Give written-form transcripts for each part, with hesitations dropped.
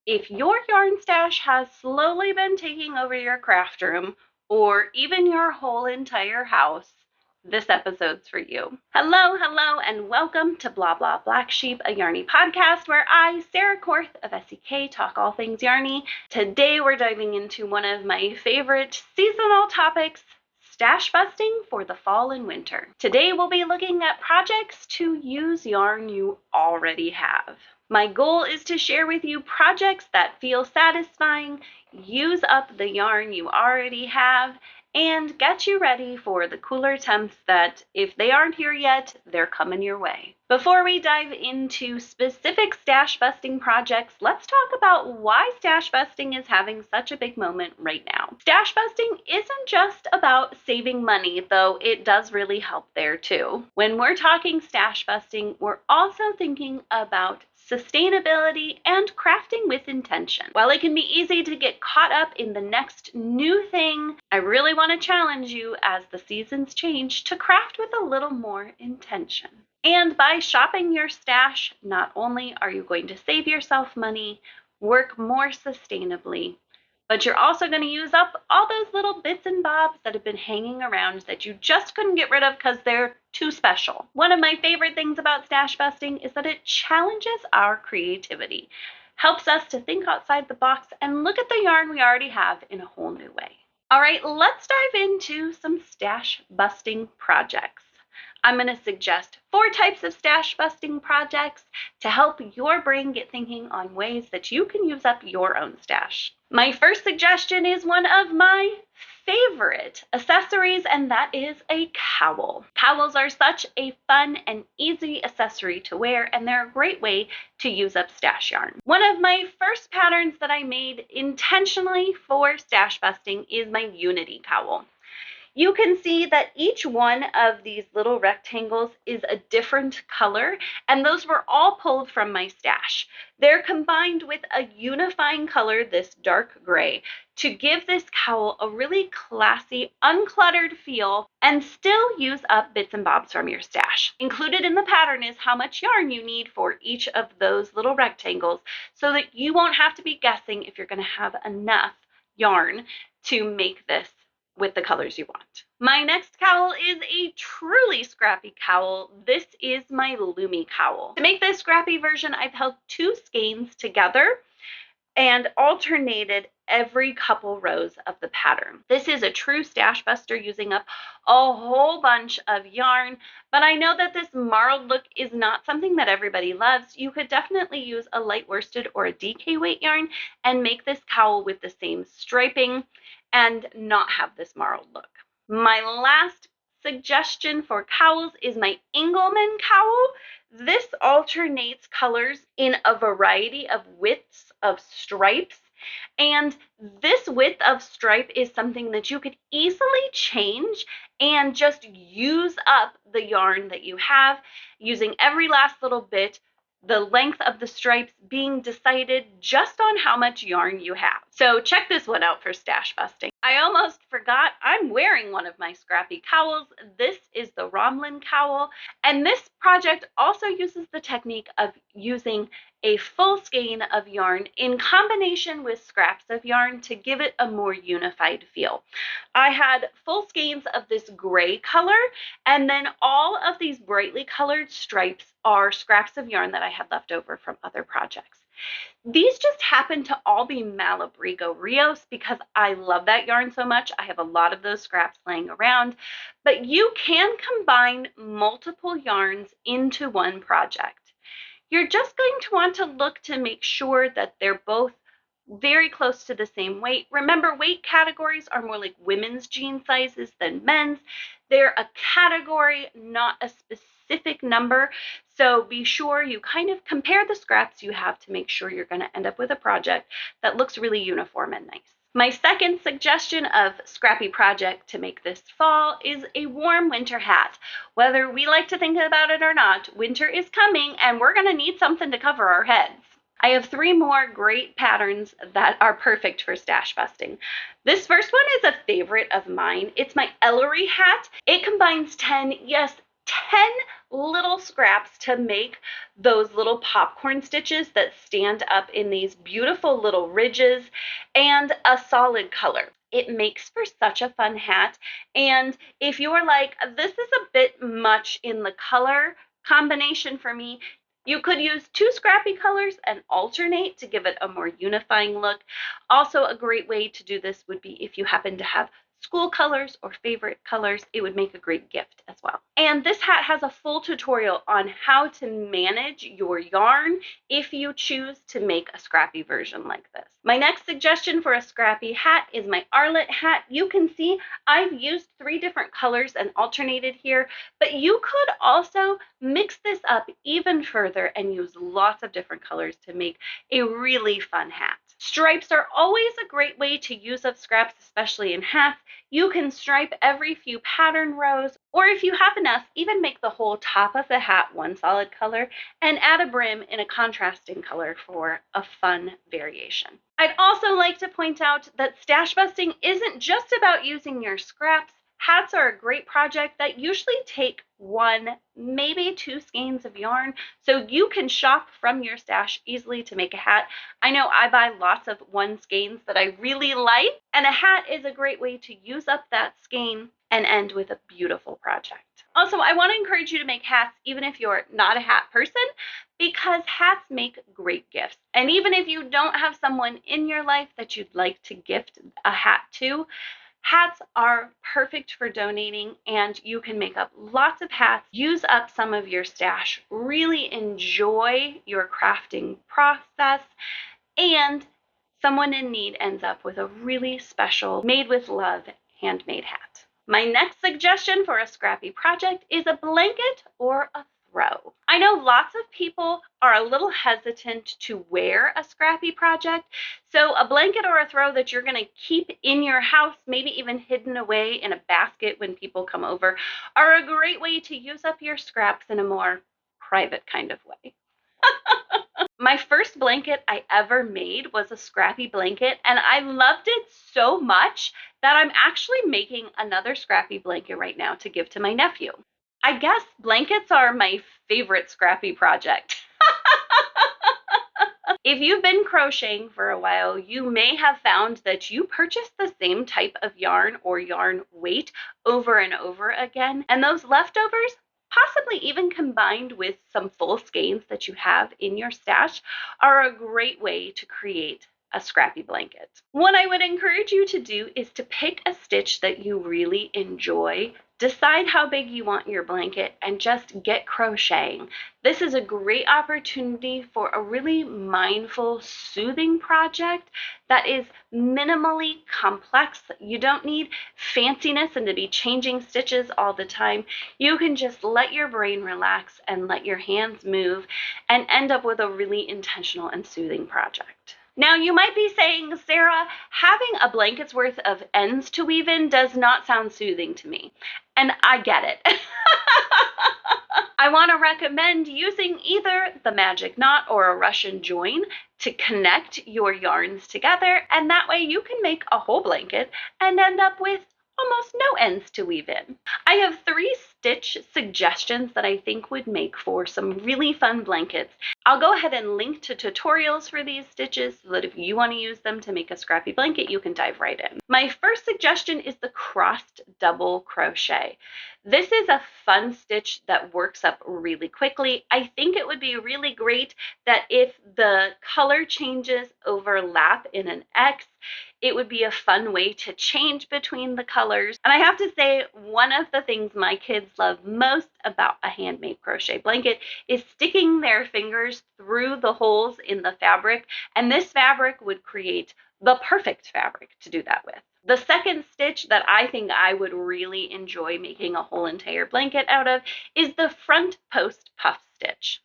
If your yarn stash has slowly been taking over your craft room or even your whole entire house, this episode's for you. Hello, and welcome to Blah Blah Black Sheep, a Yarny podcast where I, Sarah Korth of SEK, talk all things yarny. Today we're diving into one of my favorite seasonal topics, stash busting for the fall and winter. Today we'll be looking at projects to use yarn you already have. My goal is to share with you projects that feel satisfying, use up the yarn you already have, and get you ready for the cooler temps that, if they aren't here yet, they're coming your way. Before we dive into specific stash busting projects, let's talk about why stash busting is having such a big moment right now. Stash busting isn't just about saving money, though it does really help there too. When we're talking stash busting, we're also thinking about sustainability, and crafting with intention. While it can be easy to get caught up in the next new thing, I really want to challenge you as the seasons change to craft with a little more intention. And by shopping your stash, not only are you going to save yourself money, work more sustainably, but you're also going to use up all those little bits and bobs that have been hanging around that you just couldn't get rid of because they're too special. One of my favorite things about stash busting is that it challenges our creativity, helps us to think outside the box and look at the yarn we already have in a whole new way. All right, let's dive into some stash busting projects. I'm going to suggest 4 types of stash busting projects to help your brain get thinking on ways that you can use up your own stash. My first suggestion is one of my favorite accessories, and that is a cowl. Cowls are such a fun and easy accessory to wear, and they're a great way to use up stash yarn. One of my first patterns that I made intentionally for stash busting is my Unity cowl. You can see that each one of these little rectangles is a different color, and those were all pulled from my stash. They're combined with a unifying color, this dark gray, to give this cowl a really classy, uncluttered feel and still use up bits and bobs from your stash. Included in the pattern is how much yarn you need for each of those little rectangles so that you won't have to be guessing if you're going to have enough yarn to make this with the colors you want. My next cowl is a truly scrappy cowl. This is my Lumi cowl. To make this scrappy version, I've held 2 skeins together and alternated every couple rows of the pattern. This is a true stash buster using up a whole bunch of yarn, but I know that this marled look is not something that everybody loves. You could definitely use a light worsted or a DK weight yarn and make this cowl with the same striping and not have this marled look. My last suggestion for cowls is my Engelmann cowl. This alternates colors in a variety of widths of stripes, and this width of stripe is something that you could easily change and just use up the yarn that you have, using every last little bit, the length of the stripes being decided just on how much yarn you have. So check this one out for stash busting. I almost forgot, I'm wearing one of my scrappy cowls. This is the Romlin cowl, and this project also uses the technique of using a full skein of yarn in combination with scraps of yarn to give it a more unified feel. I had full skeins of this gray color, and then all of these brightly colored stripes are scraps of yarn that I had left over from other projects. These just happen to all be Malabrigo Rios because I love that yarn so much. I have a lot of those scraps laying around, but you can combine multiple yarns into one project. You're just going to want to look to make sure that they're both very close to the same weight. Remember, weight categories are more like women's jean sizes than men's. They're a category, not a specific number. So be sure you kind of compare the scraps you have to make sure you're going to end up with a project that looks really uniform and nice. My second suggestion of scrappy project to make this fall is a warm winter hat. Whether we like to think about it or not, winter is coming and we're going to need something to cover our heads. I have 3 more great patterns that are perfect for stash busting. This first one is a favorite of mine. It's my Ellery hat. It combines 10, yes, 10 little scraps to make those little popcorn stitches that stand up in these beautiful little ridges and a solid color. It makes for such a fun hat. And if you're like, this is a bit much in the color combination for me, you could use 2 scrappy colors and alternate to give it a more unifying look. Also, a great way to do this would be if you happen to have school colors or favorite colors, it would make a great gift as well. And this hat has a full tutorial on how to manage your yarn if you choose to make a scrappy version like this. My next suggestion for a scrappy hat is my Arlet hat. You can see I've used 3 different colors and alternated here, but you could also mix this up even further and use lots of different colors to make a really fun hat. Stripes are always a great way to use up scraps, especially in hats. You can stripe every few pattern rows, or if you have enough, even make the whole top of the hat one solid color and add a brim in a contrasting color for a fun variation. I'd also like to point out that stash busting isn't just about using your scraps. Hats are a great project that usually take 1, maybe 2 skeins of yarn, so you can shop from your stash easily to make a hat. I know I buy lots of 1 skeins that I really like, and a hat is a great way to use up that skein and end with a beautiful project. Also, I want to encourage you to make hats even if you're not a hat person, because hats make great gifts. And even if you don't have someone in your life that you'd like to gift a hat to, hats are perfect for donating, and you can make up lots of hats, use up some of your stash, really enjoy your crafting process, and someone in need ends up with a really special, made with love, handmade hat. My next suggestion for a scrappy project is a blanket or a throw. I know lots of people are a little hesitant to wear a scrappy project, so a blanket or a throw that you're going to keep in your house, maybe even hidden away in a basket when people come over, are a great way to use up your scraps in a more private kind of way. My first blanket I ever made was a scrappy blanket, and I loved it so much that I'm actually making another scrappy blanket right now to give to my nephew. I guess blankets are my favorite scrappy project. If you've been crocheting for a while, you may have found that you purchase the same type of yarn or yarn weight over and over again, and those leftovers, possibly even combined with some full skeins that you have in your stash, are a great way to create a scrappy blanket. What I would encourage you to do is to pick a stitch that you really enjoy, decide how big you want your blanket, and just get crocheting. This is a great opportunity for a really mindful, soothing project that is minimally complex. You don't need fanciness and to be changing stitches all the time. You can just let your brain relax and let your hands move and end up with a really intentional and soothing project. Now, you might be saying, Sarah, having a blanket's worth of ends to weave in does not sound soothing to me. And I get it. I want to recommend using either the magic knot or a Russian join to connect your yarns together, and that way you can make a whole blanket and end up with almost no ends to weave in. I have 3 stitch suggestions that I think would make for some really fun blankets. I'll go ahead and link to tutorials for these stitches so that if you want to use them to make a scrappy blanket, you can dive right in. My first suggestion is the crossed double crochet. This is a fun stitch that works up really quickly. I think it would be really great that if the color changes overlap in an X, it would be a fun way to change between the colors. And I have to say, one of the things my kids love most about a handmade crochet blanket is sticking their fingers through the holes in the fabric. And this fabric would create the perfect fabric to do that with. The second stitch that I think I would really enjoy making a whole entire blanket out of is the front post puff stitch.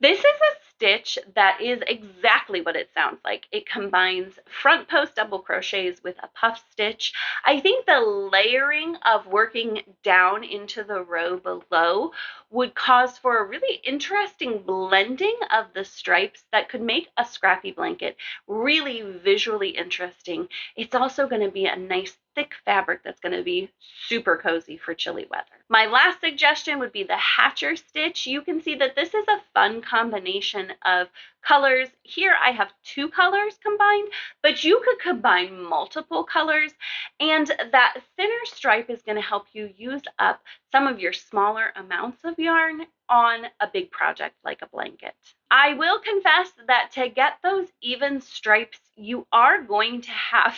This is a stitch that is exactly what it sounds like. It combines front post double crochets with a puff stitch. I think the layering of working down into the row below would cause for a really interesting blending of the stripes that could make a scrappy blanket really visually interesting. It's also going to be a nice thick fabric that's going to be super cozy for chilly weather. My last suggestion would be the Hatcher stitch. You can see that this is a fun combination of colors. Here I have 2 colors combined, but you could combine multiple colors, and that thinner stripe is going to help you use up some of your smaller amounts of yarn on a big project like a blanket. I will confess that to get those even stripes, you are going to have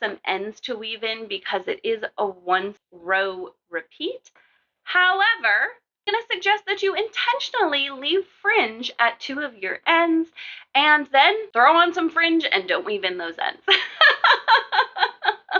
some ends to weave in because it is a 1-row repeat. However, I'm going to suggest that you intentionally leave fringe at 2 of your ends and then throw on some fringe and don't weave in those ends.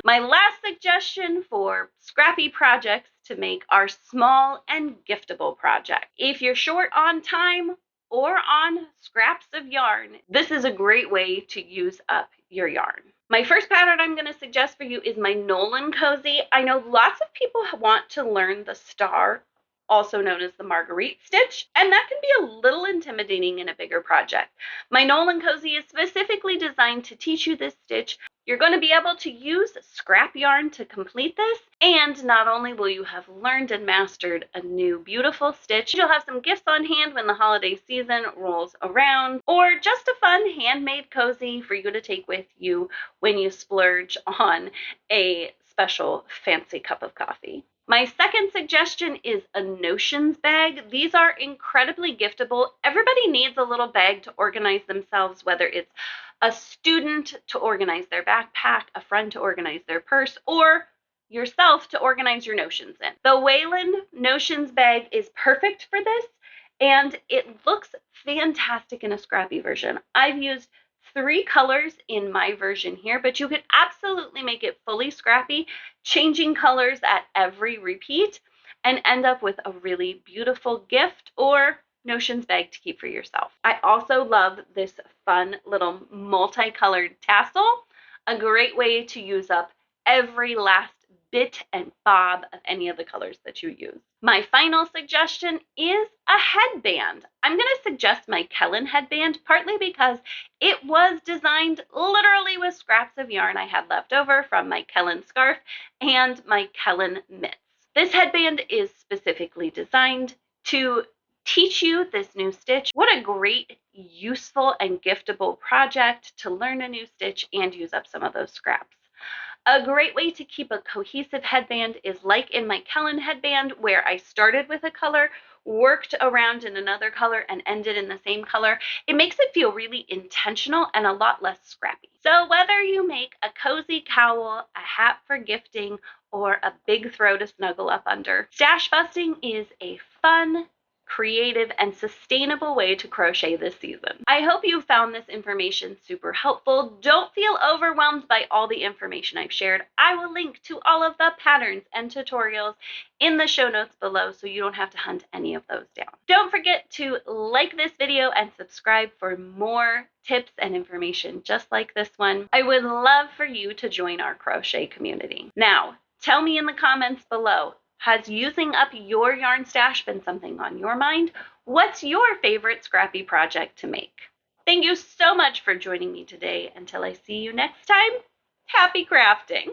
My last suggestion for scrappy projects to make are small and giftable projects. If you're short on time or on scraps of yarn, this is a great way to use up your yarn. My first pattern I'm going to suggest for you is my Nolan Cozy. I know lots of people want to learn the star, also known as the Marguerite stitch, and that can be a little intimidating in a bigger project. My Nolan Cozy is specifically designed to teach you this stitch. You're going to be able to use scrap yarn to complete this, and not only will you have learned and mastered a new beautiful stitch, you'll have some gifts on hand when the holiday season rolls around, or just a fun handmade cozy for you to take with you when you splurge on a special fancy cup of coffee. My second suggestion is a notions bag. These are incredibly giftable. Everybody needs a little bag to organize themselves, whether it's a student to organize their backpack, a friend to organize their purse, or yourself to organize your notions in. The Wayland Notions bag is perfect for this, and it looks fantastic in a scrappy version. I've used 3 colors in my version here, but you could absolutely make it fully scrappy, changing colors at every repeat, and end up with a really beautiful gift or notions bag to keep for yourself. I also love this fun little multicolored tassel, a great way to use up every last bit and bob of any of the colors that you use. My final suggestion is a headband. I'm going to suggest my Kellen headband, partly because it was designed literally with scraps of yarn I had left over from my Kellen scarf and my Kellen mitts. This headband is specifically designed to teach you this new stitch. What a great, useful, and giftable project to learn a new stitch and use up some of those scraps. A great way to keep a cohesive headband is like in my Kellen headband, where I started with a color, worked around in another color, and ended in the same color. It makes it feel really intentional and a lot less scrappy. So whether you make a cozy cowl, a hat for gifting, or a big throw to snuggle up under, stash busting is a fun, creative, and sustainable way to crochet this season. I hope you found this information super helpful. Don't feel overwhelmed by all the information I've shared. I will link to all of the patterns and tutorials in the show notes below so you don't have to hunt any of those down. Don't forget to like this video and subscribe for more tips and information just like this one. I would love for you to join our crochet community. Now, tell me in the comments below, has using up your yarn stash been something on your mind? What's your favorite scrappy project to make? Thank you so much for joining me today. Until I see you next time, happy crafting!